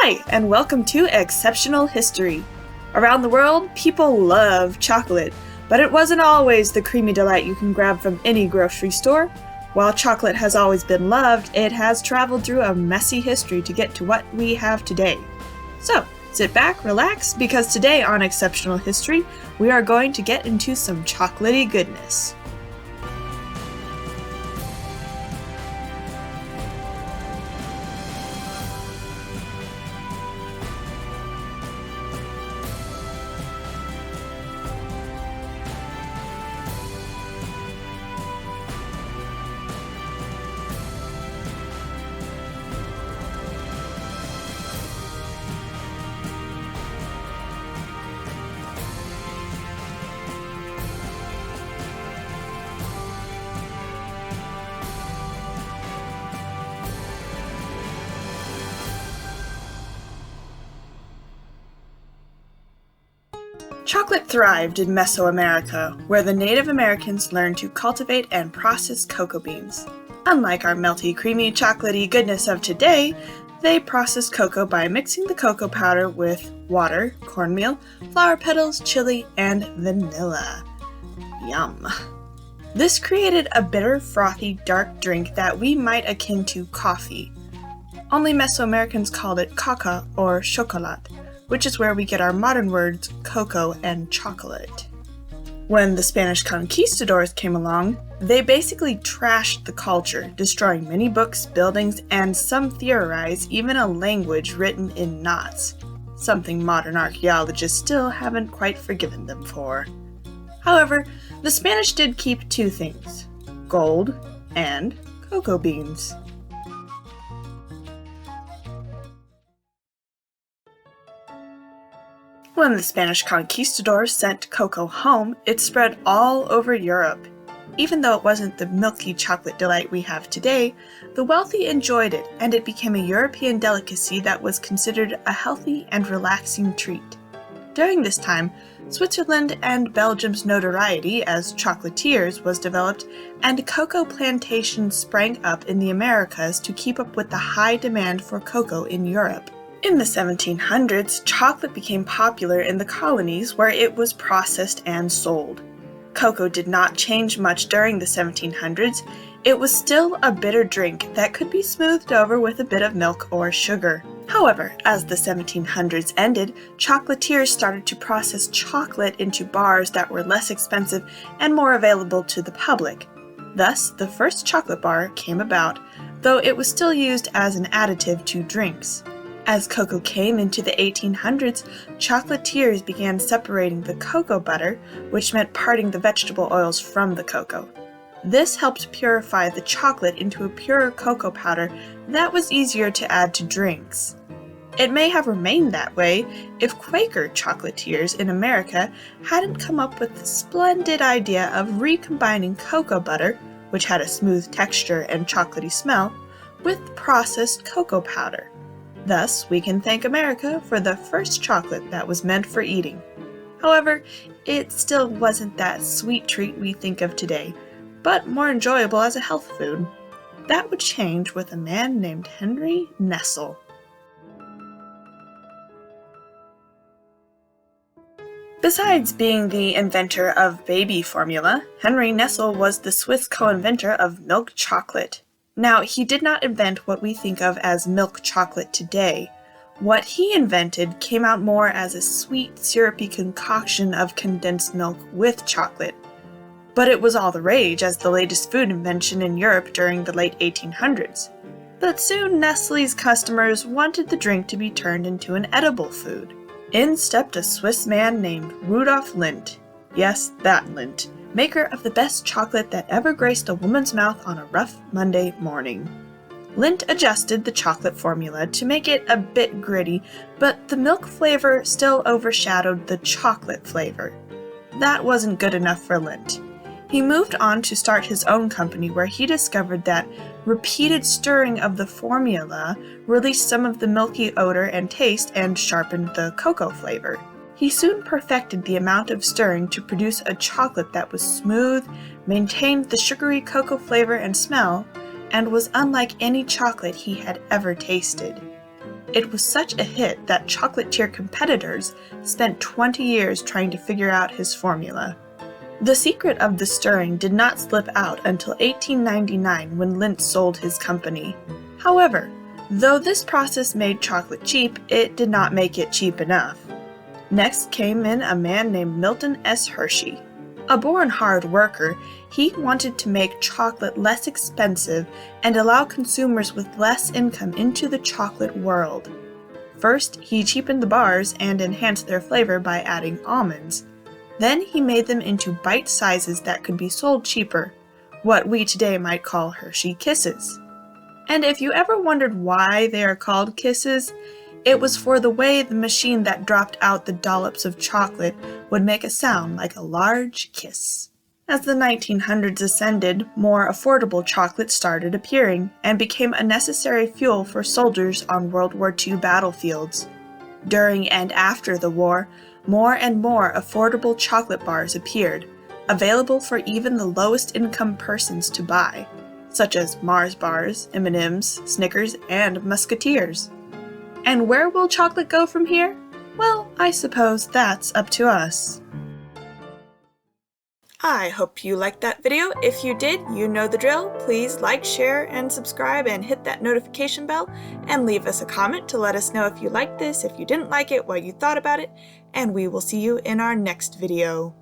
Hi, and welcome to Exceptional History. Around the world, people love chocolate, but it wasn't always the creamy delight you can grab from any grocery store. While chocolate has always been loved, it has traveled through a messy history to get to what we have today. So, sit back, relax, because today on Exceptional History, we are going to get into some chocolatey goodness. Chocolate thrived in Mesoamerica, where the Native Americans learned to cultivate and process cocoa beans. Unlike our melty, creamy, chocolatey goodness of today, they processed cocoa by mixing the cocoa powder with water, cornmeal, flower petals, chili, and vanilla. Yum! This created a bitter, frothy, dark drink that we might akin to coffee. Only Mesoamericans called it caca or chocolat, which is where we get our modern words cocoa and chocolate. When the Spanish conquistadors came along, they basically trashed the culture, destroying many books, buildings, and some theorize even a language written in knots, something modern archaeologists still haven't quite forgiven them for. However, the Spanish did keep two things: gold and cocoa beans. When the Spanish conquistadors sent cocoa home, it spread all over Europe. Even though it wasn't the milky chocolate delight we have today, the wealthy enjoyed it, and it became a European delicacy that was considered a healthy and relaxing treat. During this time, Switzerland and Belgium's notoriety as chocolatiers was developed, and cocoa plantations sprang up in the Americas to keep up with the high demand for cocoa in Europe. In the 1700s, chocolate became popular in the colonies where it was processed and sold. Cocoa did not change much during the 1700s. It was still a bitter drink that could be smoothed over with a bit of milk or sugar. However, as the 1700s ended, chocolatiers started to process chocolate into bars that were less expensive and more available to the public. Thus, the first chocolate bar came about, though it was still used as an additive to drinks. As cocoa came into the 1800s, chocolatiers began separating the cocoa butter, which meant parting the vegetable oils from the cocoa. This helped purify the chocolate into a purer cocoa powder that was easier to add to drinks. It may have remained that way if Quaker chocolatiers in America hadn't come up with the splendid idea of recombining cocoa butter, which had a smooth texture and chocolatey smell, with processed cocoa powder. Thus, we can thank America for the first chocolate that was meant for eating. However, it still wasn't that sweet treat we think of today, but more enjoyable as a health food. That would change with a man named Henry Nestle. Besides being the inventor of baby formula, Henry Nestle was the Swiss co-inventor of milk chocolate. Now, he did not invent what we think of as milk chocolate today. What he invented came out more as a sweet, syrupy concoction of condensed milk with chocolate. But it was all the rage as the latest food invention in Europe during the late 1800s. But soon Nestle's customers wanted the drink to be turned into an edible food. In stepped a Swiss man named Rudolf Lindt. Yes, that Lindt, maker of the best chocolate that ever graced a woman's mouth on a rough Monday morning. Lindt adjusted the chocolate formula to make it a bit gritty, but the milk flavor still overshadowed the chocolate flavor. That wasn't good enough for Lindt. He moved on to start his own company where he discovered that repeated stirring of the formula released some of the milky odor and taste and sharpened the cocoa flavor. He soon perfected the amount of stirring to produce a chocolate that was smooth, maintained the sugary cocoa flavor and smell, and was unlike any chocolate he had ever tasted. It was such a hit that chocolatier competitors spent 20 years trying to figure out his formula. The secret of the stirring did not slip out until 1899 when Lindt sold his company. However, though this process made chocolate cheap, it did not make it cheap enough. Next came in a man named Milton S. Hershey. A born hard worker, he wanted to make chocolate less expensive and allow consumers with less income into the chocolate world. First, he cheapened the bars and enhanced their flavor by adding almonds. Then he made them into bite sizes that could be sold cheaper, what we today might call Hershey Kisses. And if you ever wondered why they are called Kisses, it was for the way the machine that dropped out the dollops of chocolate would make a sound like a large kiss. As the 1900s ascended, more affordable chocolate started appearing and became a necessary fuel for soldiers on World War II battlefields. During and after the war, more and more affordable chocolate bars appeared, available for even the lowest income persons to buy, such as Mars bars, M&Ms, Snickers, and Musketeers. And where will chocolate go from here? Well, I suppose that's up to us. I hope you liked that video. If you did, you know the drill. Please like, share, and subscribe, and hit that notification bell, and leave us a comment to let us know if you liked this, if you didn't like it, what you thought about it, and we will see you in our next video.